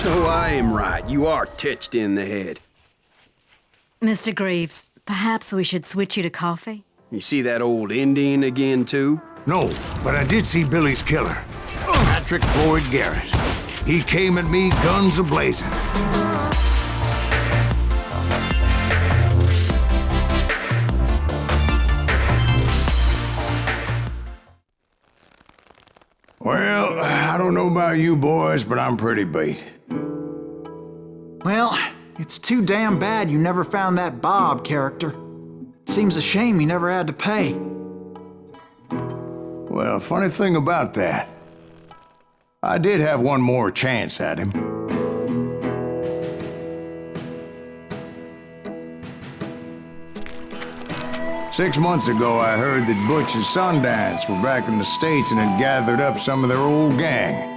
So I am right. You are touched in the head. Mr. Greaves, perhaps we should switch you to coffee? You see that old Indian again, too? No, but I did see Billy's killer, Patrick Floyd Garrett. He came at me guns a-blazing. Well, I don't know about you boys, but I'm pretty beat. Well, it's too damn bad you never found that Bob character. Seems a shame you never had to pay. Well, funny thing about that, I did have one more chance at him. Six months ago, I heard that Butch and Sundance were back in the States and had gathered up some of their old gang.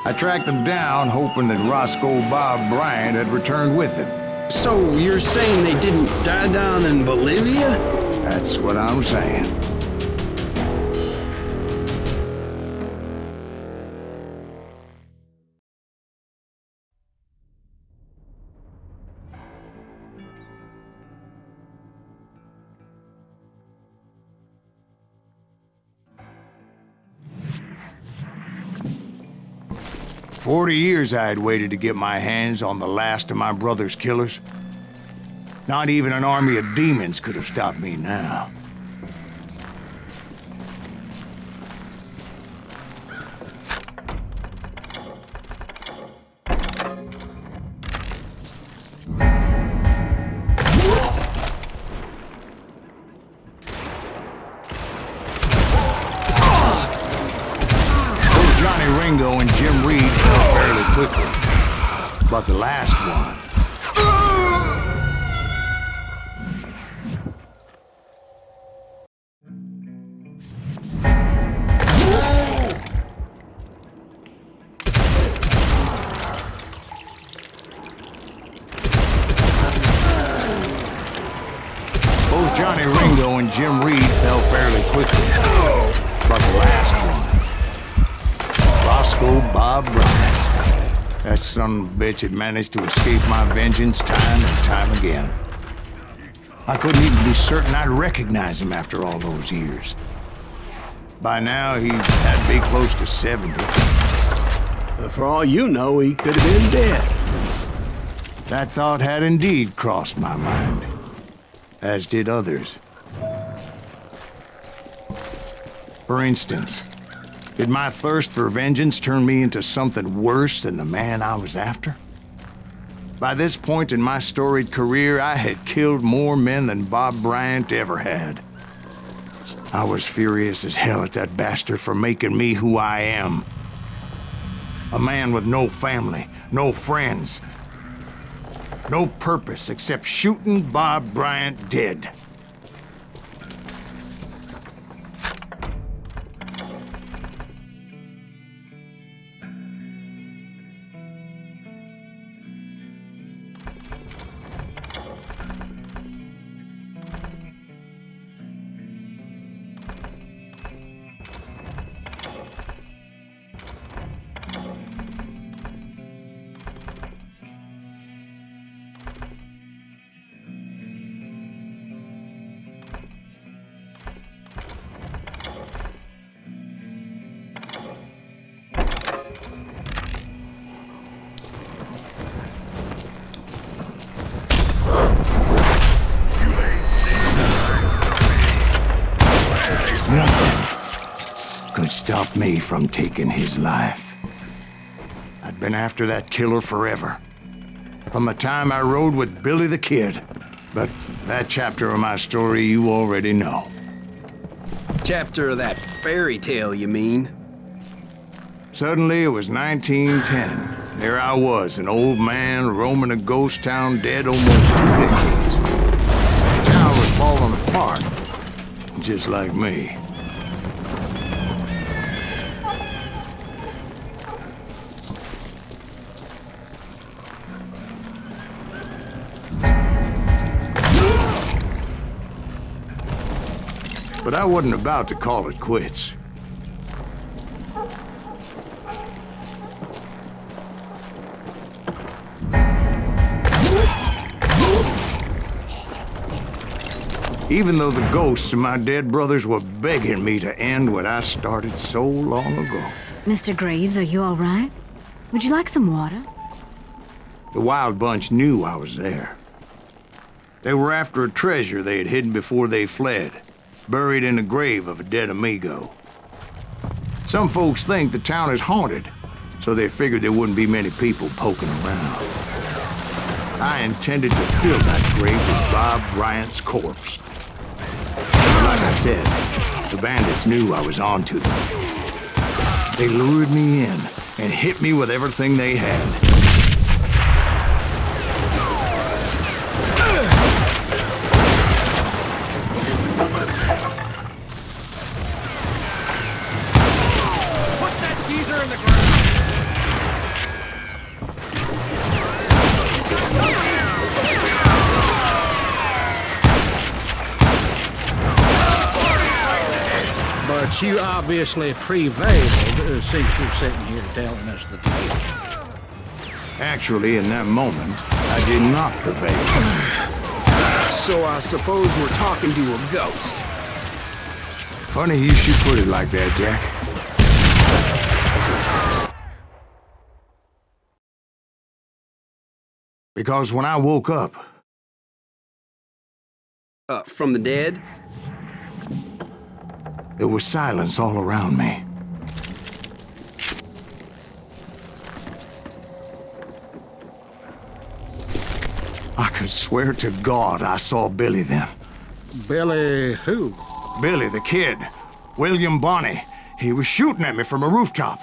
I tracked them down, hoping that Roscoe Bob Bryant had returned with them. So you're saying they didn't die down in Bolivia? That's what I'm saying. "40 years I had waited to get my hands on the last of my brother's killers. Not even an army of demons could have stopped me now. Both Johnny Ringo and Jim Reed fell fairly quickly, but the last one... Both Johnny Ringo and Jim Reed fell fairly quickly, but the last one, Roscoe Bob Bryant. That son of a bitch had managed to escape my vengeance time and time again. I couldn't even be certain I'd recognize him after all those years. By now, he had to be close to 70. But for all you know, he could have been dead. That thought had indeed crossed my mind, as did others. For instance, did my thirst for vengeance turn me into something worse than the man I was after? By this point in my storied career, I had killed more men than Bob Bryant ever had. I was furious as hell at that bastard for making me who I am. A man with no family, no friends, no purpose except shooting Bob Bryant dead. Nothing could stop me from taking his life. I'd been after that killer forever, from the time I rode with Billy the Kid. But that chapter of my story you already know. Chapter of that fairy tale, you mean? Suddenly, it was 1910. There I was, an old man roaming a ghost town dead almost 2 decades. The town was falling apart, just like me. But I wasn't about to call it quits. even though the ghosts of my dead brothers were begging me to end what I started so long ago. Mr. Graves, are you all right? Would you like some water? The Wild Bunch knew I was there. They were after a treasure they had hidden before they fled, buried in the grave of a dead amigo. Some folks think the town is haunted, so they figured there wouldn't be many people poking around. I intended to fill that grave with Bob Bryant's corpse. Like I said, the bandits knew I was onto them. They lured me in and hit me with everything they had. But you obviously prevailed since you're sitting here telling us the tale. Actually, in that moment, I did not prevail. So I suppose we're talking to a ghost. Funny you should put it like that, Jack. Because when I woke up... From the dead? There was silence all around me. I could swear to God I saw Billy then. Billy who? Billy, the kid. William Bonney. He was shooting at me from a rooftop.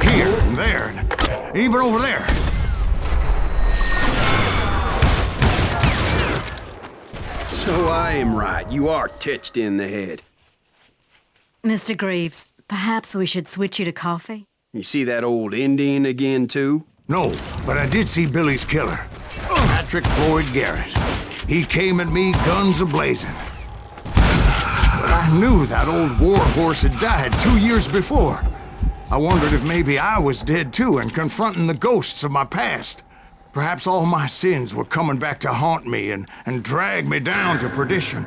Here and there, and even over there. So I am right. You are titched in the head. Mr. Graves, perhaps we should switch you to coffee? You see that old Indian again, too? No, but I did see Billy's killer. Patrick Floyd Garrett. He came at me guns a-blazing. But I knew that old war horse had died 2 years before. I wondered if maybe I was dead too and confronting the ghosts of my past. Perhaps all my sins were coming back to haunt me and drag me down to perdition.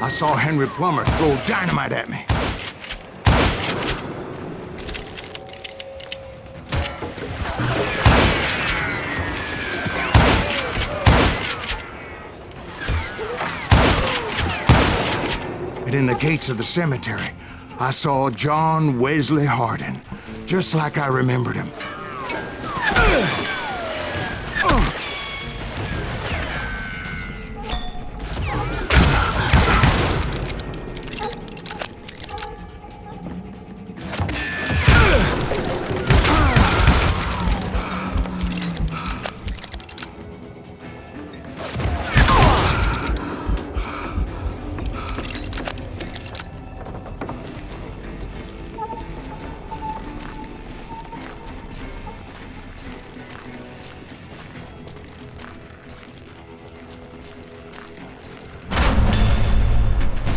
I saw Henry Plummer throw dynamite at me. And in the gates of the cemetery, I saw John Wesley Hardin, just like I remembered him.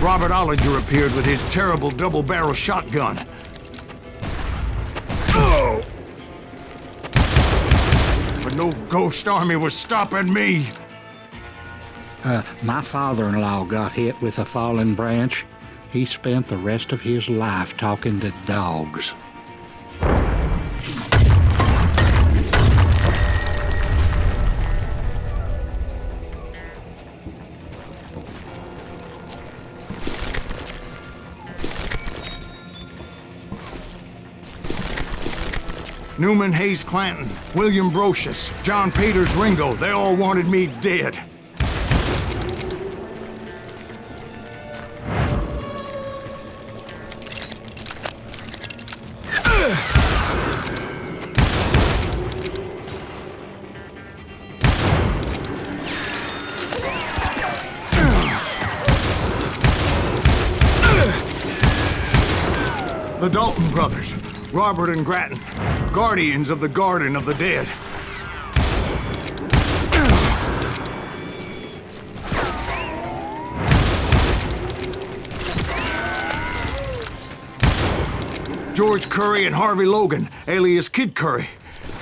Robert Ollinger appeared with his terrible double-barrel shotgun. Oh! But no ghost army was stopping me. My father-in-law got hit with a fallen branch. He spent the rest of his life talking to dogs. Newman Hayes Clanton, William Brocious, John Peters Ringo, they all wanted me dead. The Dalton brothers, Robert and Grattan, guardians of the Garden of the Dead. George Curry and Harvey Logan, alias Kid Curry,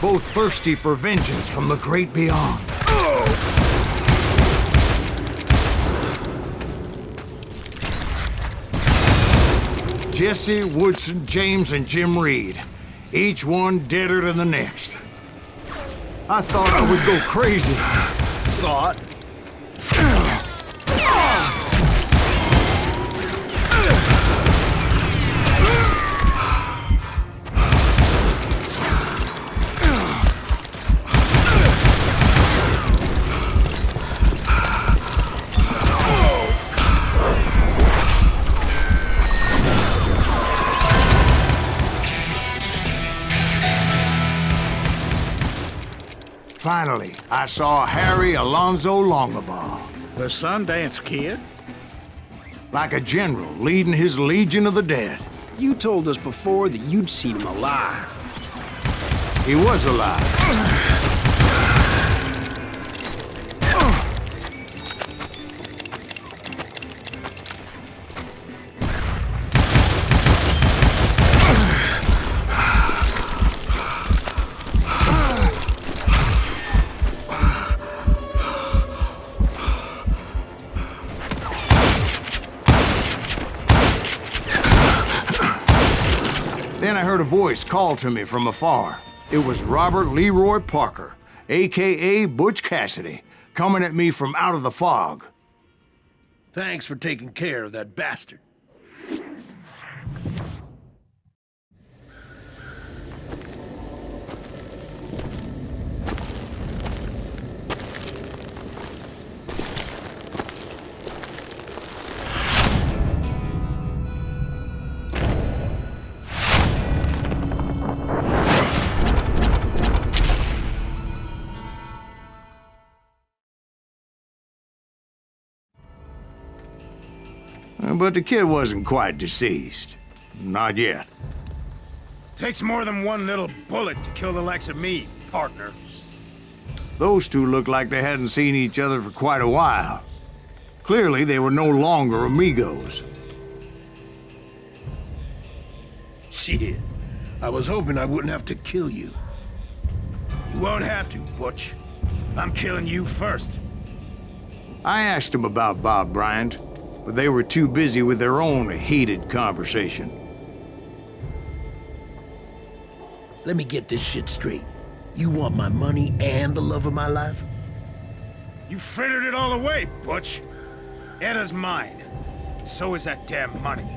both thirsty for vengeance from the great beyond. Jesse, Woodson, James, and Jim Reed, each one deader than the next. I thought I would go crazy. Thought? Finally, I saw Harry Alonzo Longabaugh. The Sundance Kid? Like a general leading his legion of the dead. You told us before that you'd seen him alive. He was alive. Then I heard a voice call to me from afar. It was Robert Leroy Parker, a.k.a. Butch Cassidy, coming at me from out of the fog. Thanks for taking care of that bastard. But the kid wasn't quite deceased. Not yet. Takes more than one little bullet to kill the likes of me, partner. Those two looked like they hadn't seen each other for quite a while. Clearly, they were no longer amigos. Shit. I was hoping I wouldn't have to kill you. You won't have to, Butch. I'm killing you first. I asked them about Bob Bryant, but they were too busy with their own heated conversation. Let me get this shit straight. You want my money and the love of my life? You frittered it all away, Butch. Etta's mine. So is that damn money.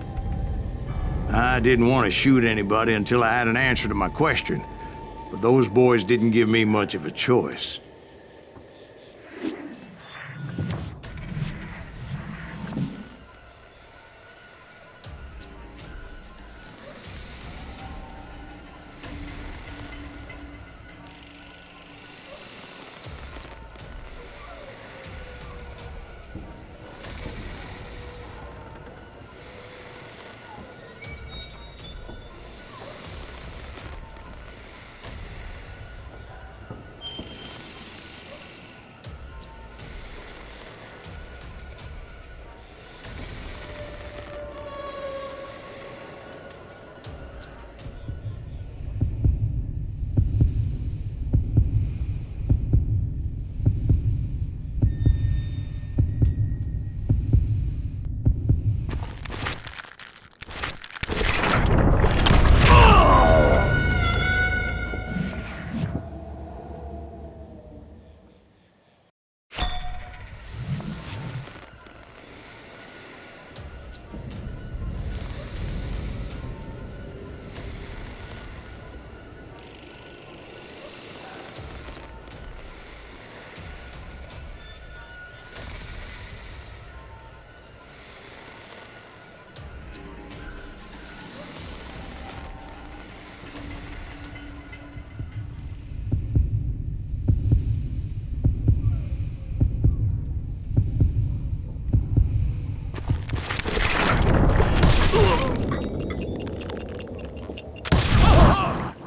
I didn't want to shoot anybody until I had an answer to my question, but those boys didn't give me much of a choice.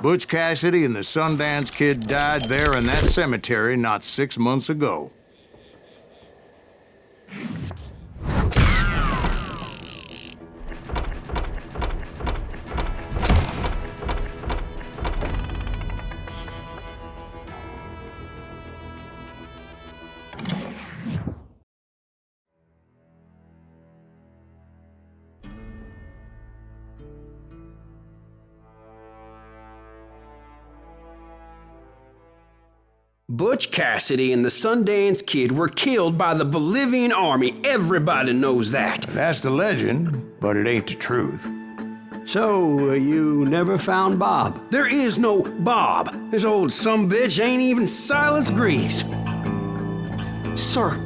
Butch Cassidy and the Sundance Kid died there in that cemetery not 6 months ago. Butch Cassidy and the Sundance Kid were killed by the Bolivian army. Everybody knows that. That's the legend, but it ain't the truth. So, you never found Bob? There is no Bob. This old sumbitch ain't even Silas Greaves. Sir,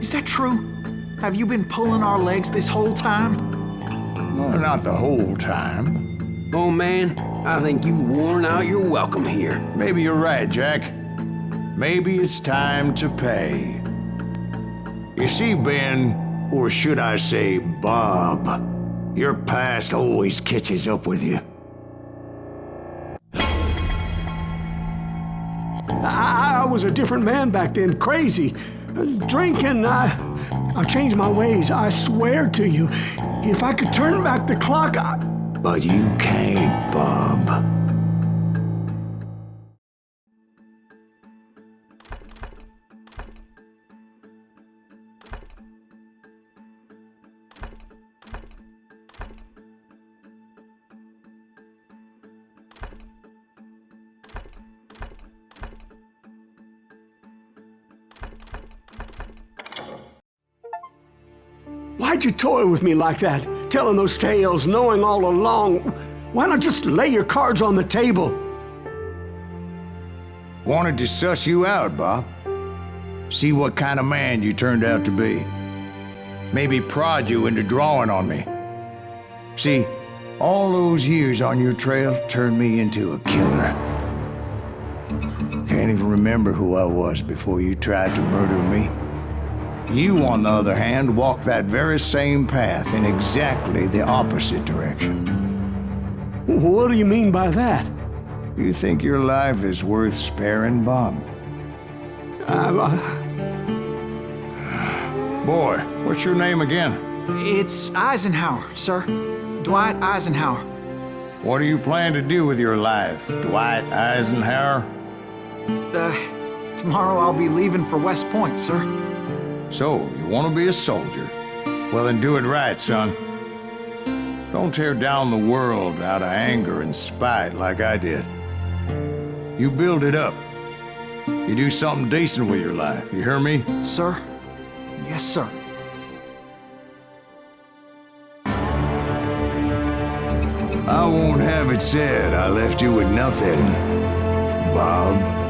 is that true? Have you been pulling our legs this whole time? Well, not the whole time. Oh man, I think you've worn out your welcome here. Maybe you're right, Jack. Maybe it's time to pay. You see, Ben, or should I say Bob, your past always catches up with you. I was a different man back then, crazy. Drinking, I changed my ways, I swear to you. If I could turn back the clock, But you can't, Bob. Why'd you toy with me like that? Telling those tales, knowing all along. Why not just lay your cards on the table? Wanted to suss you out, Bob. See what kind of man you turned out to be. Maybe prod you into drawing on me. See, all those years on your trail turned me into a killer. Can't even remember who I was before you tried to murder me. You, on the other hand, walked that very same path in exactly the opposite direction. What do you mean by that? You think your life is worth sparing, Bob? Boy, what's your name again? It's Eisenhower, sir. Dwight Eisenhower. What do you plan to do with your life, Dwight Eisenhower? Tomorrow I'll be leaving for West Point, sir. So, you want to be a soldier? Well, then do it right, son. Don't tear down the world out of anger and spite like I did. You build it up. You do something decent with your life, you hear me? Sir? Yes, sir. I won't have it said I left you with nothing, Bob.